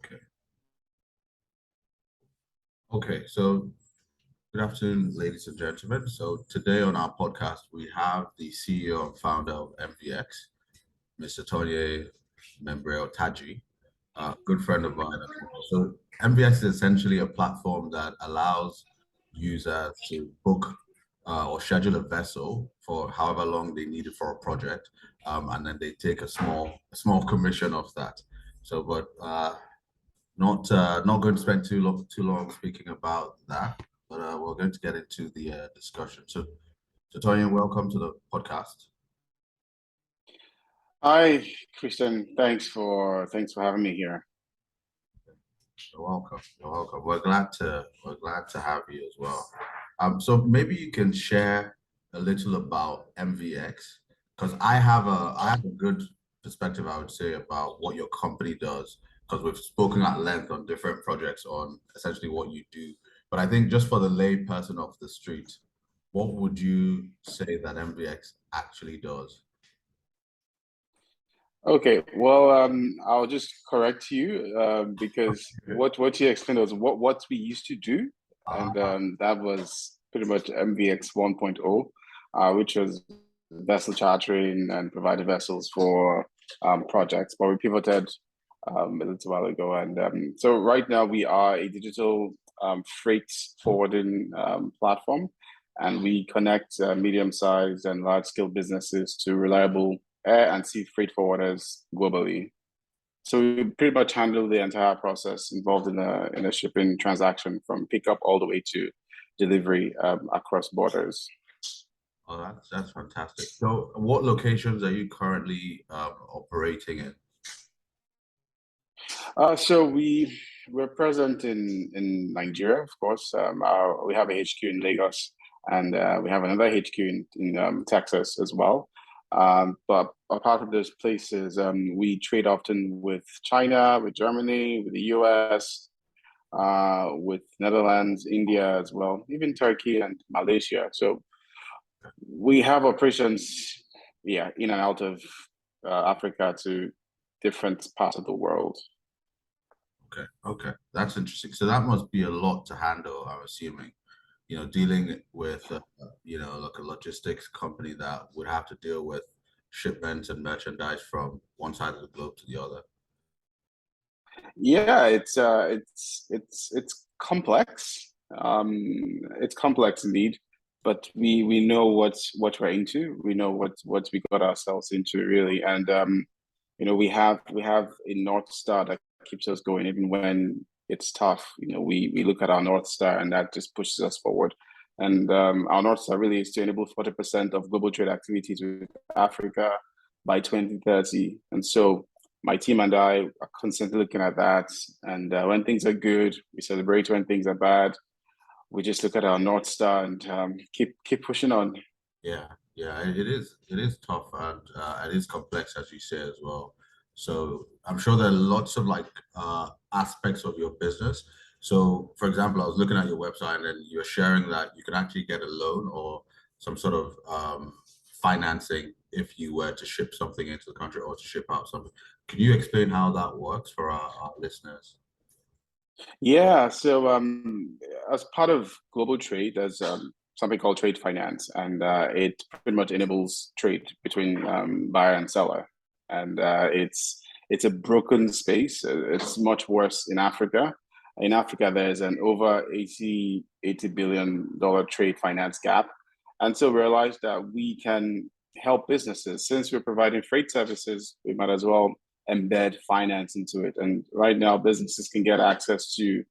Okay. Okay. So good afternoon, ladies and gentlemen. So today on our podcast, we have the CEO and founder of MVX, Mr. Tonye Membere-Otaji, a good friend of mine as well. So MVX is essentially a platform that allows users to book or schedule a vessel for however long they need it for a project, and then they take a small commission of that. So, but not going to spend too long speaking about that, but we're going to get into the discussion. So Tony, welcome to the podcast. Hi, Christian. Thanks for having me here. You're welcome. You're welcome. We're glad to have you as well. So maybe you can share a little about MVX because I have a good perspective, I would say, about what your company does because we've spoken at length on different projects on essentially what you do. But I think just for the lay person off the street, what would you say that MVX actually does? Okay, well, I'll just correct you because Okay. what you explained was what we used to do, and Ah, that was pretty much MVX 1.0, which was vessel chartering and provided vessels for projects. But we pivoted a little while ago, and so right now we are a digital freight forwarding platform, and we connect medium-sized and large-scale businesses to reliable air and sea freight forwarders globally. So we pretty much handle the entire process involved in a shipping transaction from pickup all the way to delivery across borders. oh, that's fantastic. So, what locations are you currently operating in? So we're present in Nigeria, of course. We have a HQ in Lagos, and we have another HQ in Texas as well. But apart from those places, we trade often with China, with Germany, with the US, with Netherlands, India as well, even Turkey and Malaysia. So we have operations, yeah, in and out of Africa to different parts of the world. Okay, okay, that's interesting. So that must be a lot to handle, I'm assuming. Dealing with like a logistics company that would have to deal with shipments and merchandise from one side of the globe to the other. Yeah, it's complex. It's complex indeed, but we know what we're into. We know what we got ourselves into really, and we have a North Star that keeps us going even when it's tough. We look at our North Star and that just pushes us forward. And our North Star really is to enable 40% of global trade activities with Africa by 2030. And so my team and I are constantly looking at that. And when things are good, we celebrate. When things are bad, we just look at our North Star and keep pushing on. Yeah, yeah, it is tough and it is complex as you say as well. So I'm sure there are lots of like aspects of your business. So for example, I was looking at your website and then you're sharing that you can actually get a loan or some sort of financing if you were to ship something into the country or to ship out something. Can you explain how that works for our listeners? Yeah, so as part of global trade, there's something called trade finance, and it pretty much enables trade between buyer and seller. And it's a broken space. It's much worse in Africa. In Africa, there's an over eighty billion dollar trade finance gap. And so we realized that we can help businesses. Since we're providing freight services, we might as well embed finance into it. And right now, businesses can get access to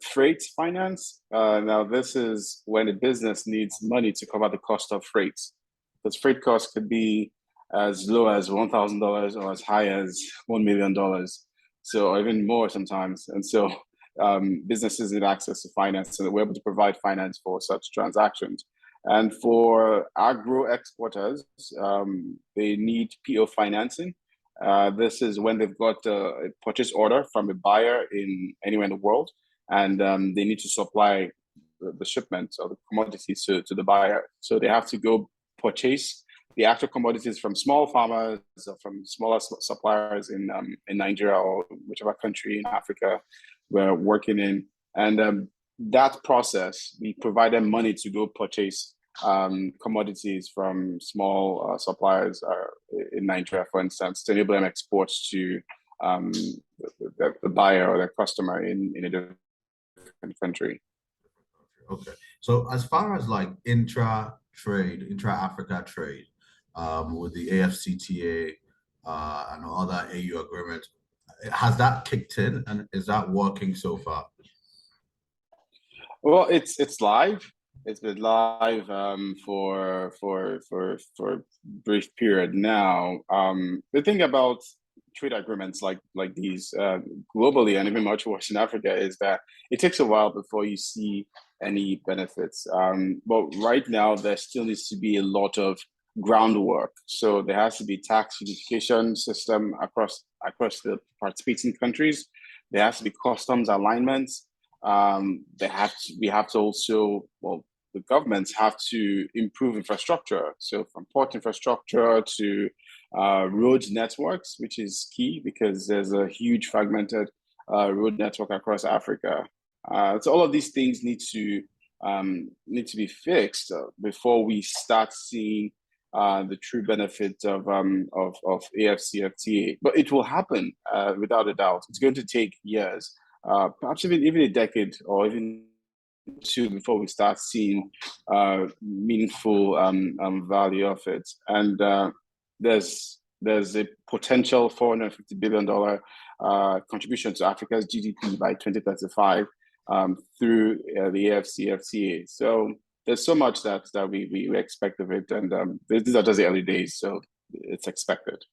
freight finance. Now, this is when a business needs money to cover the cost of freight. Because freight costs could be as low as $1,000 or as high as $1 million. So, or even more sometimes. And so, businesses need access to finance, and we're able to provide finance for such transactions. And for agro exporters, they need PO financing. This is when they've got a purchase order from a buyer in anywhere in the world, and they need to supply the shipment or the commodities to the buyer. So they have to go purchase the actual commodities from small farmers, from smaller suppliers in Nigeria or whichever country in Africa we're working in. And that process, we provide them money to go purchase commodities from small suppliers in Nigeria, for instance, to enable them exports to the buyer or the customer in a different country. Okay. So as far as like intra-Africa trade, with the AFCTA and other AU agreements, has that kicked in, and is that working so far? Well, it's live. It's been live for a brief period now. The thing about trade agreements like these globally and even much worse in Africa is that it takes a while before you see any benefits. But right now, there still needs to be a lot of groundwork. So there has to be tax unification system across the participating countries. There has to be customs alignments. We have to also, well, the governments have to improve infrastructure. So from port infrastructure to road networks, which is key because there's a huge fragmented road network across Africa. So all of these things need to be fixed before we start seeing the true benefits of AFCFTA. But it will happen without a doubt. It's going to take years, perhaps even a decade or even two before we start seeing meaningful value of it. And there's a potential $450 billion contribution to Africa's GDP by 2035 through the AFCFTA. So there's so much that we expect of it, and these are just the early days, so it's expected.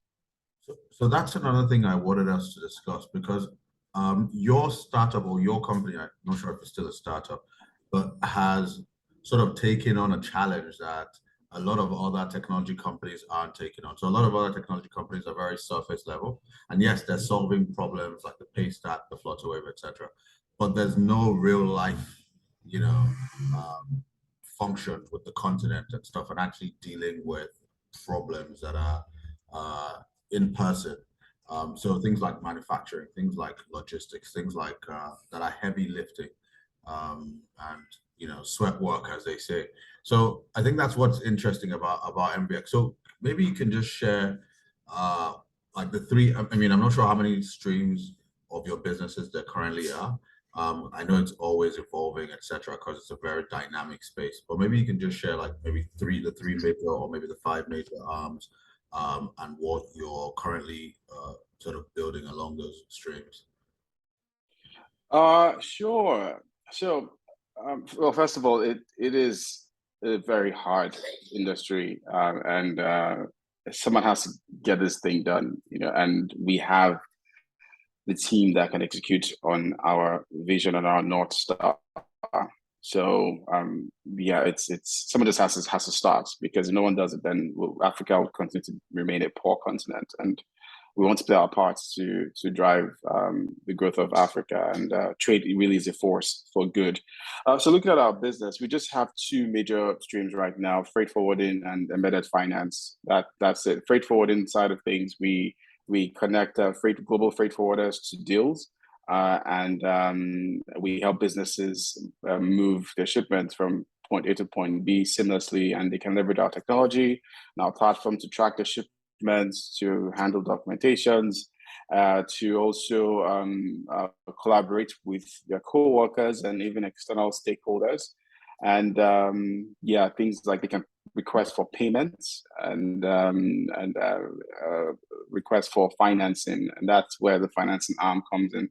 So that's another thing I wanted us to discuss, because your startup or your company, I'm not sure if it's still a startup, but has sort of taken on a challenge that a lot of other technology companies aren't taking on. So a lot of other technology companies are very surface level, and yes, they're solving problems like the Paystat, the Flutterwave, etc. But there's no real life, function with the continent and stuff, and actually dealing with problems that are in person. So things like manufacturing, things like logistics, things like that are heavy lifting, and sweat work, as they say. So I think that's what's interesting about MVX. So maybe you can just share like the three. I mean, I'm not sure how many streams of your businesses there currently are. I know it's always evolving, etc., because it's a very dynamic space. But maybe you can just share like maybe the three major, or maybe the five major arms, and what you're currently sort of building along those streams. Sure. So, well, first of all, it is a very hard industry, and someone has to get this thing done, and we have the team that can execute on our vision and our North Star. So yeah, it's someone just has to start, because if no one does it, then Africa will continue to remain a poor continent, and we want to play our parts to drive the growth of Africa, and trade really is a force for good. So looking at our business, we just have two major streams right now: freight forwarding and embedded finance. That's it. Freight forwarding side of things, we connect global freight forwarders to deals, and we help businesses move their shipments from point A to point B seamlessly, and they can leverage our technology and our platform to track the shipments, to handle documentations, to also collaborate with their co-workers and even external stakeholders. And yeah, things like they can request for payments and request for financing, and that's where the financing arm comes in,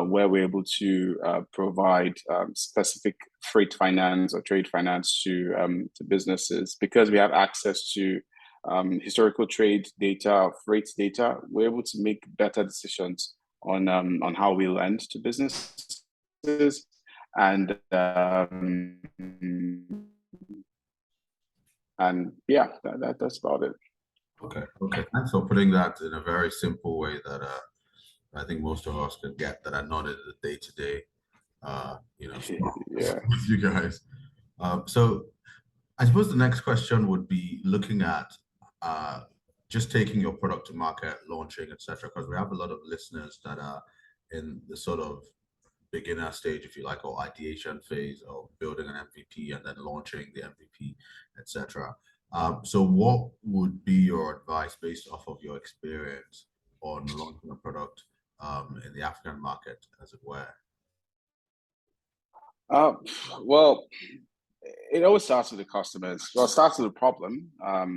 where we're able to provide specific freight finance or trade finance to businesses, because we have access to historical trade data, freight data. We're able to make better decisions on how we lend to businesses, and yeah, that's about it. Okay. Thanks for putting that in a very simple way that I think most of us can get, that are not in the day-to-day, Yeah. with you guys. So I suppose the next question would be looking at just taking your product to market, launching, etc. Because we have a lot of listeners that are in the sort of beginner stage, if you like, or ideation phase of building an MVP and then launching the MVP, etc. So what would be your advice based off of your experience on launching a product in the African market, as it were? Well, it always starts with the customers. Well, it starts with a problem.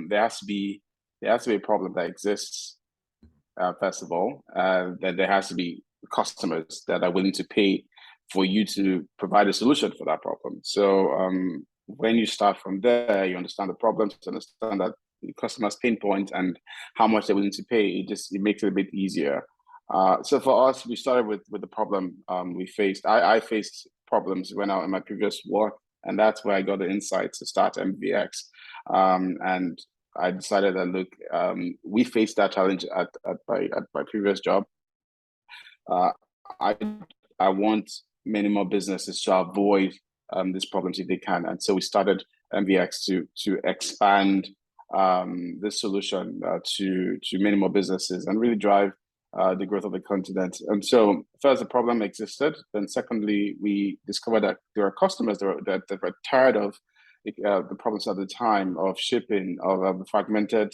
There has to be a problem that exists, first of all. Then there has to be customers that are willing to pay for you to provide a solution for that problem. So when you start from there, you understand the problems, understand that the customer's pain point and how much they're willing to pay. It makes it a bit easier. So for us, we started with the problem we faced. I faced problems when I in my previous work, and that's where I got the insight to start MVX. And I decided that look, we faced that challenge at my previous job. I want many more businesses to avoid these problems if they can, and so we started MVX to expand this solution to many more businesses and really drive the growth of the continent. And so first, the problem existed. Then secondly, we discovered that there are customers that were tired of the problems at the time of shipping, of the fragmented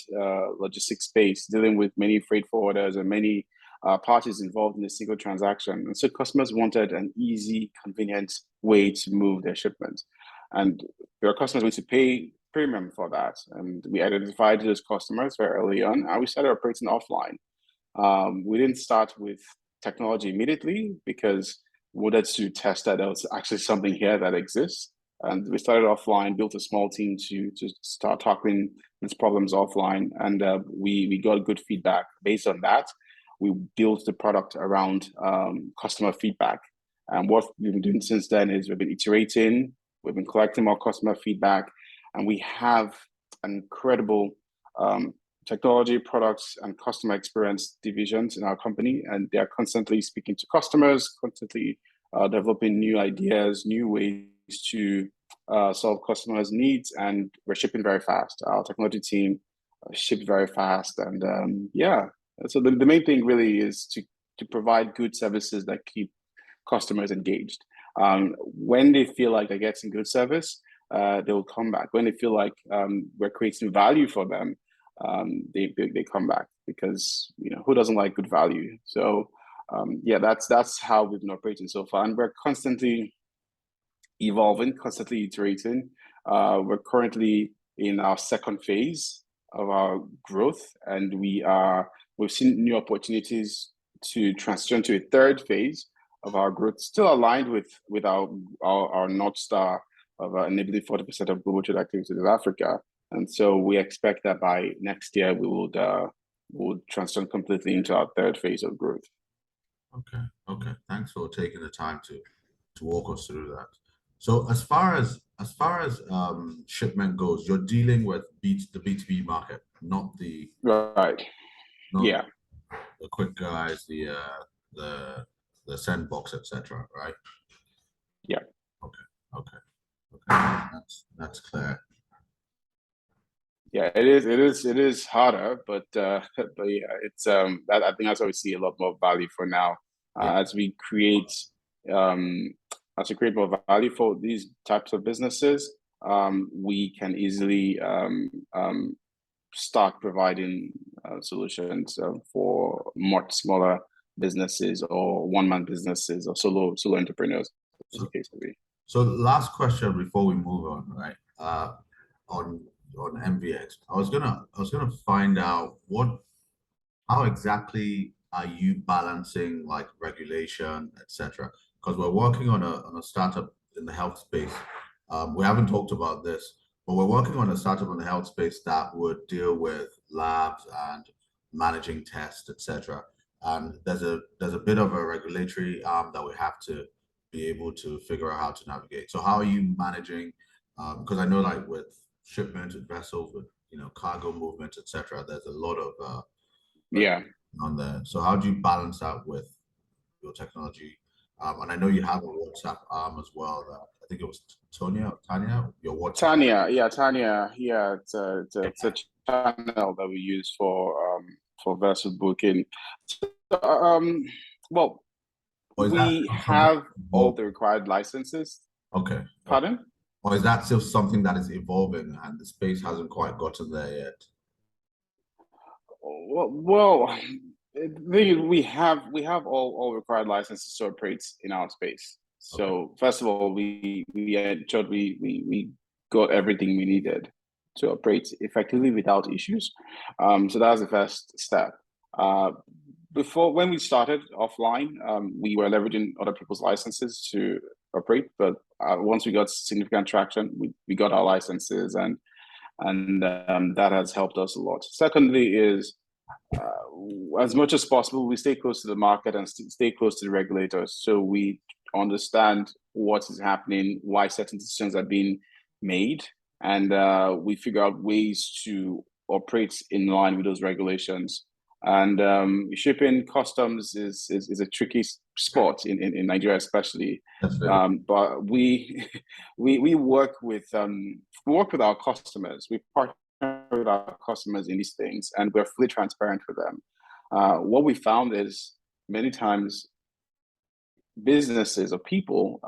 logistics space, dealing with many freight forwarders and many parties involved in a single transaction. And so customers wanted an easy, convenient way to move their shipments. And there are customers willing to pay premium for that. And we identified those customers very early on, and we started operating offline. We didn't start with technology immediately because we wanted to test that there was actually something here that exists. And we started offline, built a small team to start tackling these problems offline. And we got good feedback. Based on that, we built the product around customer feedback. And what we've been doing since then is we've been iterating, we've been collecting more customer feedback, and we have an incredible technology, products, and customer experience divisions in our company. And they are constantly speaking to customers, constantly developing new ideas, new ways to solve customers' needs. And we're shipping very fast. Our technology team shipped very fast. And so the main thing really is to provide good services that keep customers engaged. When they feel like they're getting good service, they will come back. When they feel like we're creating value for them, they come back, because who doesn't like good value? So that's how we've been operating so far, and we're constantly evolving, constantly iterating. We're currently in our second phase of our growth, and we've seen new opportunities to transition to a third phase of our growth, still aligned with our North Star of enabling 40% of global trade activities in Africa. And so we expect that by next year we will transition completely into our third phase of growth. Okay. Thanks for taking the time to walk us through that. So as far as shipment goes, you're dealing with the B2B market, not the right. The quick guys, the sandbox, etc. Right? Yeah. Okay. That's clear. Yeah, it is harder, but yeah, it's I think that's why we see a lot more value for now. As we create more value for these types of businesses, we can easily start providing solutions for much smaller businesses or one-man businesses or solo entrepreneurs, as the case may be. So last question before we move on, right? On MVX, I was gonna find out how exactly are you balancing like regulation, etc. Because we're working on a startup in the health space. We haven't talked about this, but we're working on a startup in the health space that would deal with labs and managing tests, etc. And there's a bit of a regulatory arm that we have to be able to figure out how to navigate. So how are you managing? Because I know like with shipment and vessels, with cargo movement, etc. There's a lot of on there. So how do you balance that with your technology And I know you have a WhatsApp arm as well. That I think it was Tanya, your WhatsApp. Tanya, yeah, it's a channel that we use for vessel booking. Um, well, Or is that we something have all evolving? the required licenses. Okay. Okay. Pardon? Or is that still something that is evolving and the space hasn't quite gotten there yet? Well, we have all required licenses to operate in our space. Okay. So first of all, we ensured we got everything we needed to operate effectively without issues. So that was the first step. Uh, Before when we started offline, we were leveraging other people's licenses to operate, but once we got significant traction, we got our licenses and that has helped us a lot. Secondly, is as much as possible, we stay close to the market and stay close to the regulators, so we understand what is happening, why certain decisions are being made, and we figure out ways to operate in line with those regulations. And shipping customs is a tricky spot in Nigeria, especially. That's very But we work with our customers. We partner with our customers in these things, and we're fully transparent with them. What we found is many times businesses or people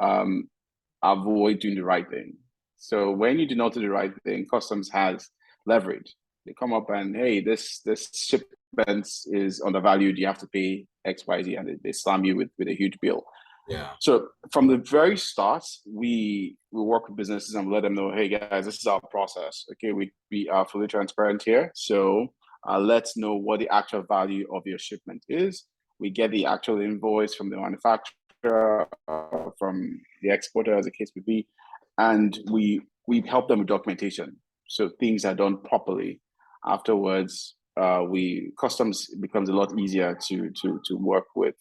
avoid doing the right thing. So when you do not do the right thing, customs has leverage. They come up and, hey, this shipment is undervalued. You have to pay X, Y, Z, and they slam you with a huge bill. yeah. So from the very start, we work with businesses and we let them know, hey guys, this is our process. Okay, we are fully transparent here. So let's know what the actual value of your shipment is. We get the actual invoice from the manufacturer, from the exporter, as the case may be, and we help them with documentation. So things are done properly. Afterwards, we customs becomes a lot easier to work with.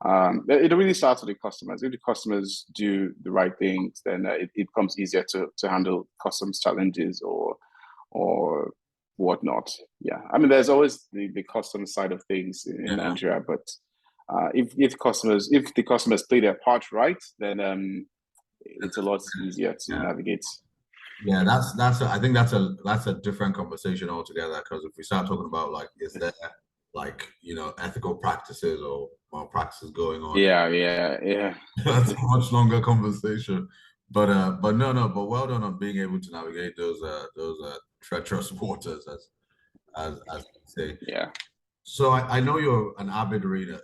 It really starts with the customers. If the customers do the right things, then it becomes easier to handle customs challenges or whatnot. Yeah, I mean, there's always the customs side of things in Yeah. Nigeria, but if the customers play their part right, then it's a lot easier to Yeah. navigate. Yeah, I think that's a different conversation altogether. Because if we start talking about like, is there like ethical practices or malpractices going on? Yeah. That's a much longer conversation. But no, but well done on being able to navigate those treacherous waters, as they say. Yeah. So I know you're an avid reader,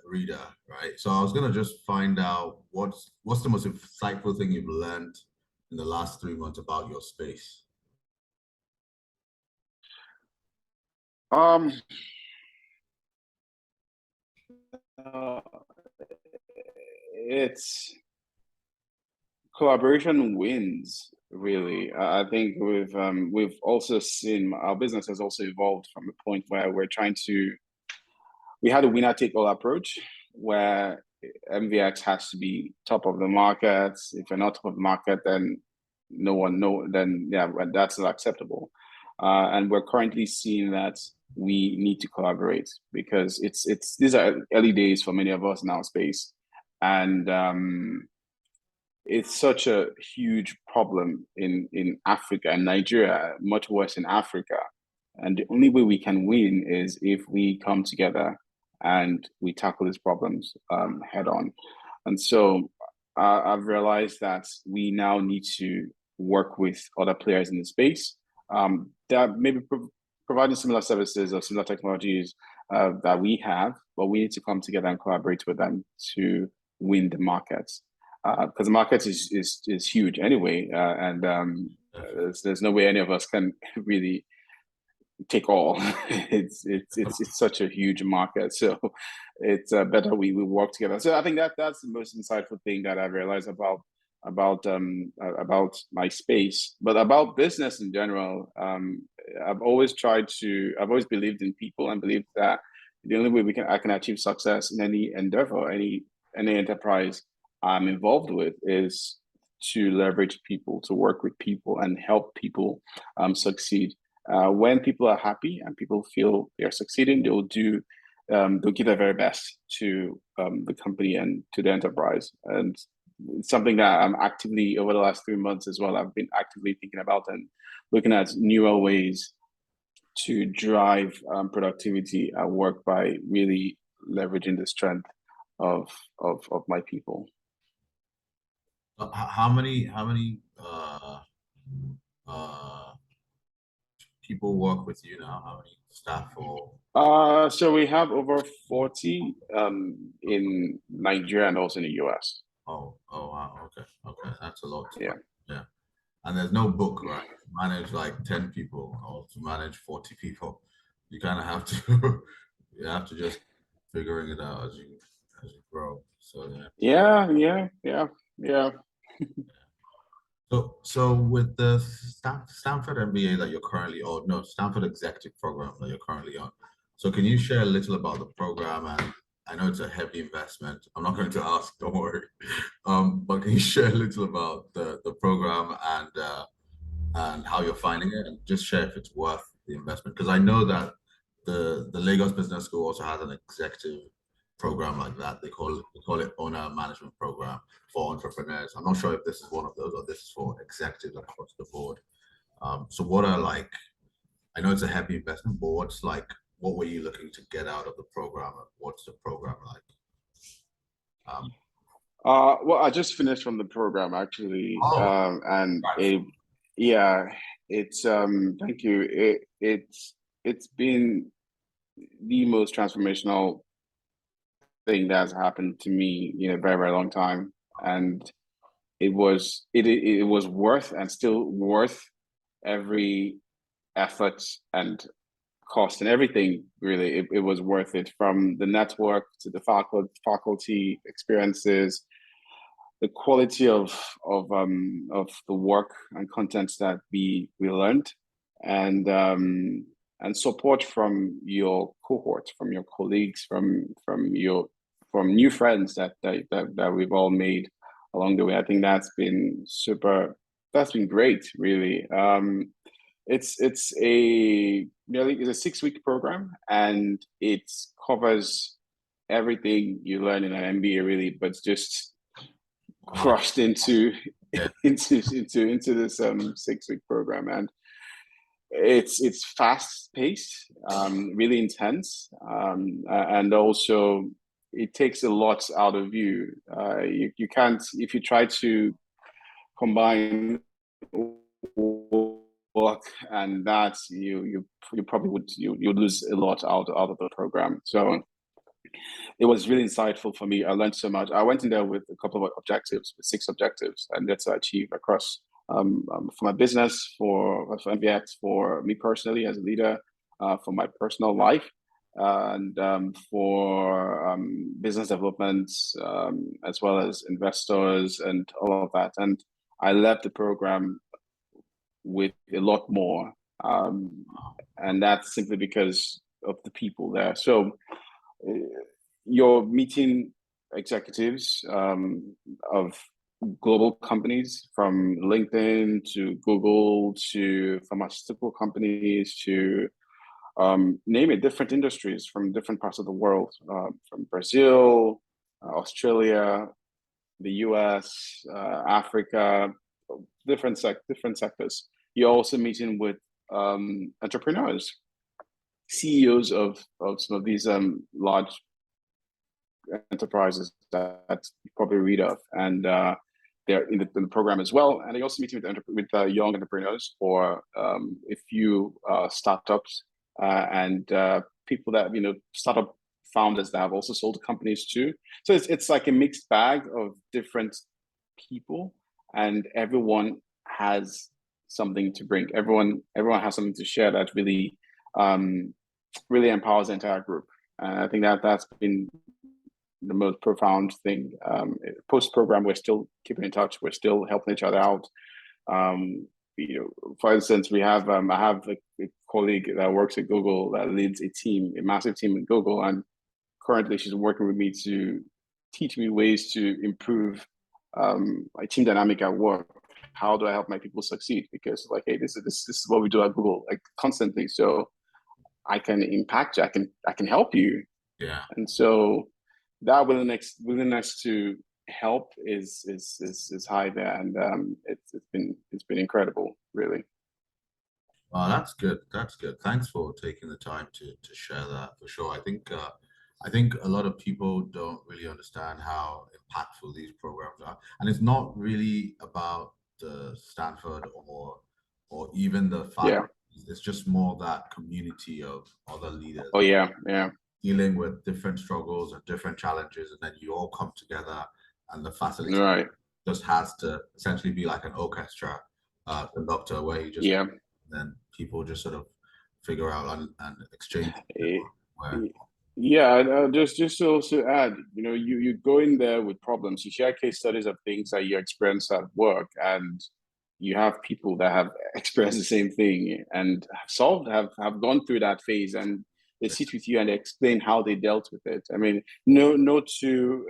right? So I was gonna just find out what's the most insightful thing you've learned in the last 3 months about your space. Um. Uh, it's collaboration wins, really. I think we've also seen our business has also evolved from a point where we had a winner take all approach where MVX has to be top of the market. If you're not top of the market, then no one know then yeah, that's not acceptable. And we're currently seeing that we need to collaborate because it's these are early days for many of us in our space, and it's such a huge problem in Africa and Nigeria, much worse in Africa. And the only way we can win is if we come together and we tackle these problems head on. And so I've realized that we now need to work with other players in the space that maybe providing similar services or similar technologies that we have, but we need to come together and collaborate with them to win the market because the market is huge anyway, and there's no way any of us can really take all. It's such a huge market, so it's better we work together. So I think that's the most insightful thing that I've realized about my space, but about business in general. I've always believed in people and believed that the only way I can achieve success in any endeavor, any enterprise I'm involved with is to leverage people, to work with people, and help people succeed. When people are happy and people feel they're succeeding, they'll give their very best to the company and to the enterprise. And it's something that I'm actively, over the last 3 months as well, I've been actively thinking about and looking at newer ways to drive productivity at work by really leveraging the strength of my people. How many people work with you now? How many staff or? So we have over 40 in Nigeria and also in the US. Oh wow, okay, that's a lot. Yeah. Yeah. And there's no book, right? To manage like 10 people or to manage 40 people. You kind of have to you have to just figuring it out as you grow. So yeah. Yeah. So with the Stanford MBA that you're currently on, no, Stanford Executive Program that you're currently on. So can you share a little about the program? And I know it's a heavy investment. I'm not going to ask, don't worry. But can you share a little about the program and how you're finding it, and just share if it's worth the investment? Because I know that the Lagos Business School also has an executive program like that. They call it owner management program for entrepreneurs. I'm not sure if this is one of those or this is for executives across the board. So what are like, I know it's a heavy investment, but what were you looking to get out of the program? What's the program like? Well, I just finished from the program actually, Oh, and right. it's thank you. It's been the most transformational thing that's happened to me in a very, very long time, and it was worth and still worth every effort and cost and everything. Really, it was worth it, from the network to the faculty experiences, the quality of the work and content that we learned, and support from your cohort, from your colleagues, from new friends that we've all made along the way. I think that's been super. That's been great, really. It's a 6-week program, and it covers everything you learn in an MBA, really, but just crushed into Yeah. into this 6-week program. And it's fast paced, really intense, and also it takes a lot out of you. You can't, if you try to combine work and that, you probably would you lose a lot out of the program. So it was really insightful for me. I learned so much. I went in there with a couple of objectives, with 6 objectives, and that's achieve across for my business, for MVX, for me personally as a leader, for my personal life, and for business development, as well as investors and all of that. And I left the program with a lot more, and that's simply because of the people there. So you're meeting executives of global companies, from LinkedIn to Google to pharmaceutical companies to name it, different industries from different parts of the world, from Brazil, Australia, the US, Africa, different sectors. You're also meeting with entrepreneurs, CEOs of some of these large enterprises that you probably read of, and they're in the program as well. And they also meeting with young entrepreneurs, or a few startups, and people that, startup founders that have also sold companies too. So it's like a mixed bag of different people, and everyone has something to bring. Everyone has something to share that really really empowers the entire group. And I think that's been the most profound thing. Post program, we're still keeping in touch. We're still helping each other out. For instance, I have a colleague that works at Google that leads a massive team at Google, and currently she's working with me to teach me ways to improve my team dynamic at work. How do I help my people succeed? Because hey, this is what we do at Google, constantly. So I can impact you. I can help you. Yeah. And so that willingness to help is high there, and it's been incredible, really. Oh, that's good. That's good. Thanks for taking the time to share that for sure. I think a lot of people don't really understand how impactful these programs are. And it's not really about the Stanford or even the Yeah. faculty. It's just more that community of other leaders Oh yeah, yeah. dealing with different struggles and different challenges, and then you all come together and the facility Right. just has to essentially be like an orchestra conductor where you just Yeah. then people just sort of figure out and exchange Eh, where eh, Yeah, and just to also add, you go in there with problems, you share case studies of things that you experience at work, and you have people that have experienced the same thing and have gone through that phase, and they sit with you and they explain how they dealt with it. I mean, no two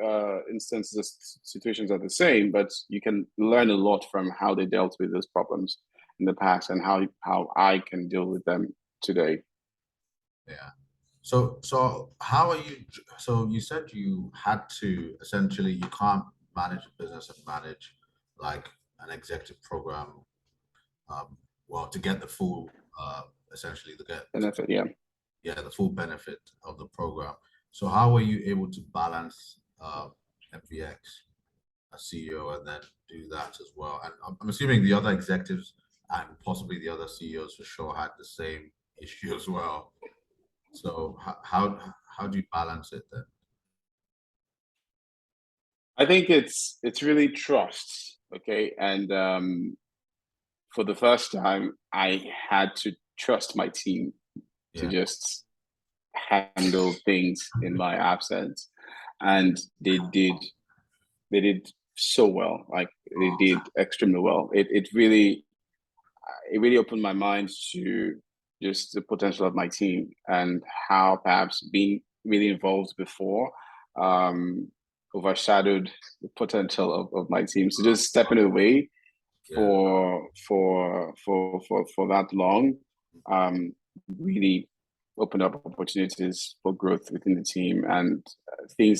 instances, situations are the same, but you can learn a lot from how they dealt with those problems in the past and how I can deal with them today. yeah. So how are you? So you said you had to essentially you can't manage a business and manage like an executive program. Um, well, to get the full, essentially to get And that's it, yeah. yeah the full benefit of the program. So how were you able to balance MVX as CEO and then do that as well? And I'm assuming the other executives and possibly the other CEOs for sure had the same issue as well. So how do you balance it then? I think it's really trust, okay? And for the first time, I had to trust my team to Yeah, just handle things in my absence, and they did so well. Like they did extremely well. It really opened my mind to just the potential of my team and how perhaps being really involved before um, overshadowed the potential of my team. So just stepping away yeah, for that long um, really opened up opportunities for growth within the team, and in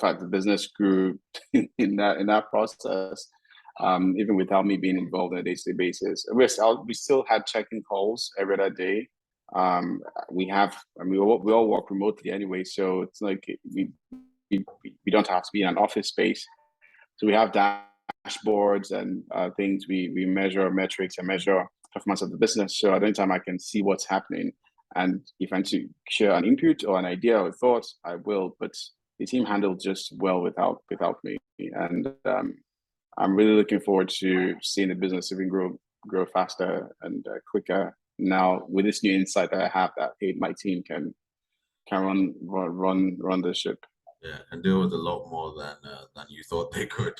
fact the business grew in that process, even without me being involved on a day-to-day basis. We still had check-in calls every other day. um, we all work remotely anyway, so it's like we, we don't have to be in an office space, so we have dashboards and things. We measure metrics and measure performance of the business. So at any time, I can see what's happening. And if I need to share an input or an idea or thought, I will. But the team handled just well without me. And I'm really looking forward to seeing the business even grow faster and quicker now with this new insight that I have, that hey, my team can run the ship. yeah, and deal with a lot more than you thought they could.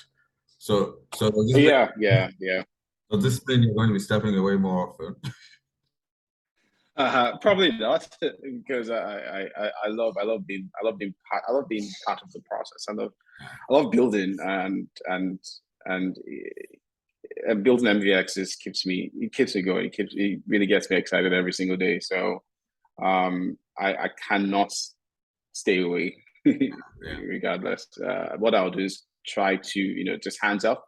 So Yeah. does this mean you're going to be stepping away more often? Probably not, because I love being part of the process. I love building, and building MVX keeps me going. It really gets me excited every single day. So I cannot stay away Yeah, regardless. What I'll do is try to just hands up,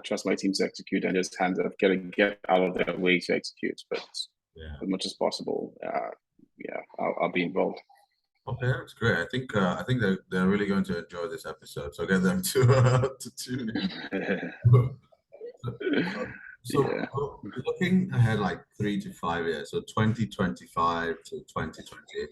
trust my team to execute, and just hands up, get out of their way to execute. But yeah. as much as possible, yeah, I'll be involved. Okay, that's great. I think they're really going to enjoy this episode. So get them to tune in. Yeah. Looking ahead like 3 to 5 years, so 2025 to 2028,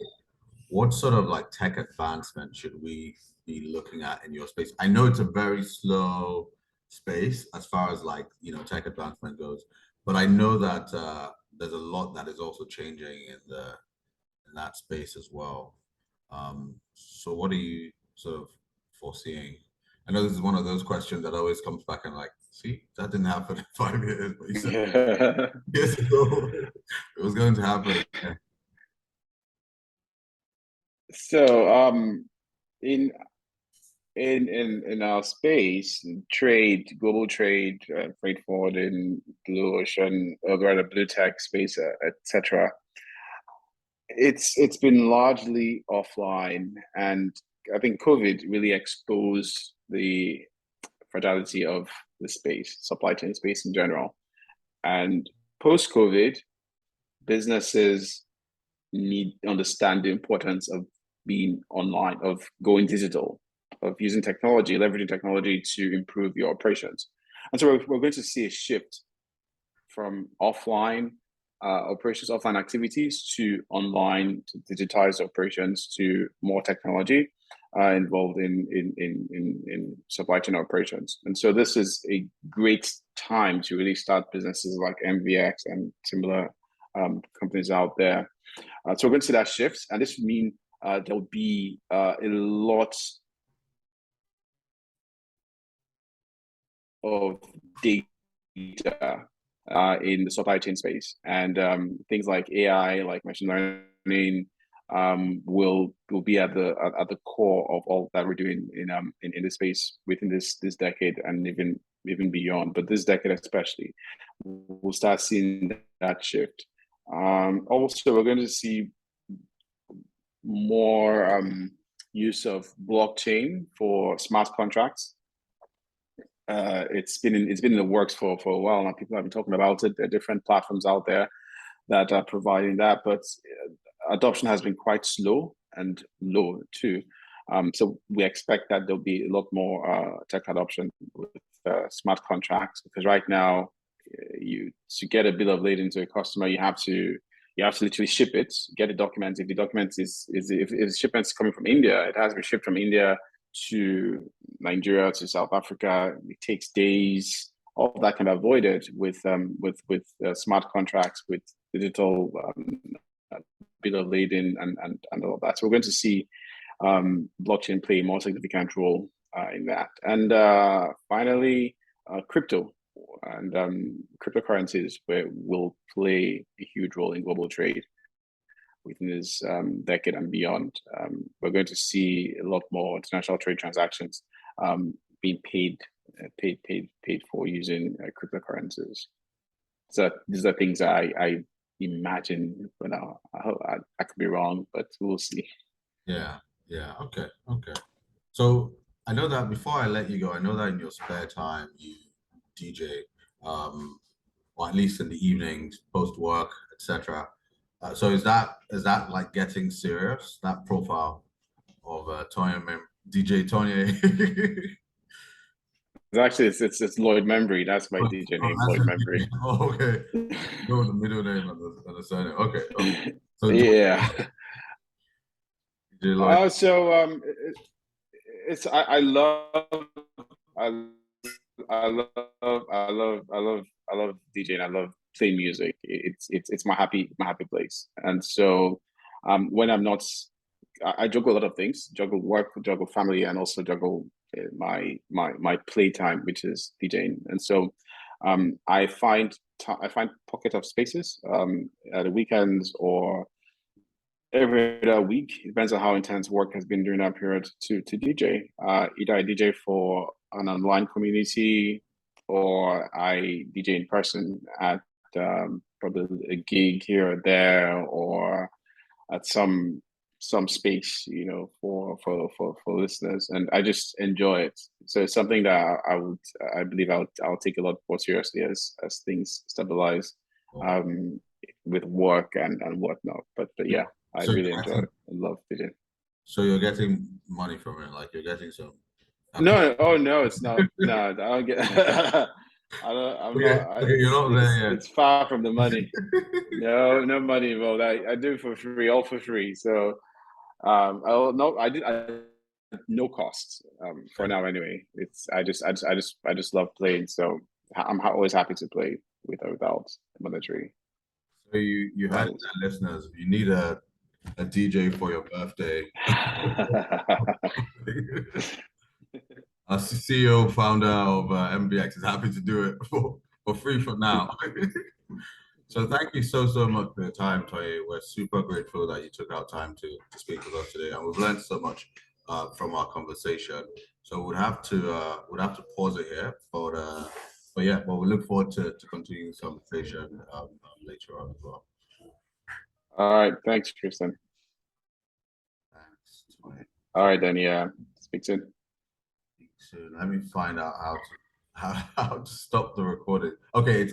what sort of like tech advancement should we be looking at in your space? I know it's a very slow space as far as like, tech advancement goes, but I know that there's a lot that is also changing in that space as well. So what are you sort of foreseeing? I know this is one of those questions that always comes back and like, see, that didn't happen in 5 years, but you said Yeah. years ago it was going to happen. Yeah. So in in our space, global trade, freight forwarding, blue ocean, or rather blue tech space, etc. It's been largely offline, and I think COVID really exposed the fragility of the space, supply chain space in general. And post-COVID, businesses need to understand the importance of being online, of going digital, of using technology, leveraging technology to improve your operations. And so we're going to see a shift from offline operations, offline activities to online, to digitized operations, to more technology involved in supply chain operations. And so this is a great time to really start businesses like MVX and similar companies out there. So we're going to see that shift, and this would mean there'll be a lot of data in the supply chain space, and things like AI, like machine learning, will be at the core of all that we're doing in this space within this decade, and even beyond. But this decade especially, we'll start seeing that shift. Also, we're going to see more use of blockchain for smart contracts. It's been in the works for a while now. People have been talking about it. There are different platforms out there that are providing that, but adoption has been quite slow and low too. So we expect that there'll be a lot more tech adoption with smart contracts, because right now, to get a bill of lading to a customer, you have to literally ship it, get a document. If the document if the shipment is coming from India, it has to be shipped from India to Nigeria to South Africa. It takes days. All of that can be avoided with smart contracts, with digital bill of lading and all of that. So we're going to see blockchain play a more significant role in that. And finally, crypto and cryptocurrencies will play a huge role in global trade within this decade and beyond. We're going to see a lot more international trade transactions being paid for using cryptocurrencies. So these are things I imagine. But now I could be wrong, but we'll see. Yeah. Okay. So I know that before I let you go, I know that in your spare time you DJ, or at least in the evenings, post work, etc. So is that like getting serious? That profile of DJ Tonye. Actually, it's Lloyd Membere. That's my DJ name, Lloyd Membere. Oh, okay. No, the middle name and the surname. Okay. So yeah. DJ it's I love DJing. I love playing music. It's my happy place. And so when I'm not, I juggle a lot of things, juggle work, juggle family, and also juggle my playtime, which is DJing. And so I find pocket of spaces at the weekends or every other week. It depends on how intense work has been during that period to DJ. Either I DJ for an online community, or I DJ in person at probably a gig here or there, or at some space, for listeners, and I just enjoy it. So it's something that I believe I'll take a lot more seriously as things stabilize, with work and whatnot. But yeah, I really enjoy it. I love DJing. So you're getting money from it, like you're getting some. No, oh no, it's not. No, I don't get. You're not there yet. It's far from the money. No money involved. I do it for free, all for free. So, I did no costs for now anyway. I just love playing. So I'm always happy to play with or without monetary. So you had listeners. You need a DJ for your birthday. Our CEO, founder of MVX, is happy to do it for free for now. So thank you so much for your time, Tonye. We're super grateful that you took out time to speak with us today, and we've learned so much from our conversation. So we'd have to pause it here, but we look forward to continuing this conversation later on as well. All right, thanks, Tristan. Thanks, Tonye. All right, then. Yeah. Speak soon. Let me find out how to stop the recording. Okay, it's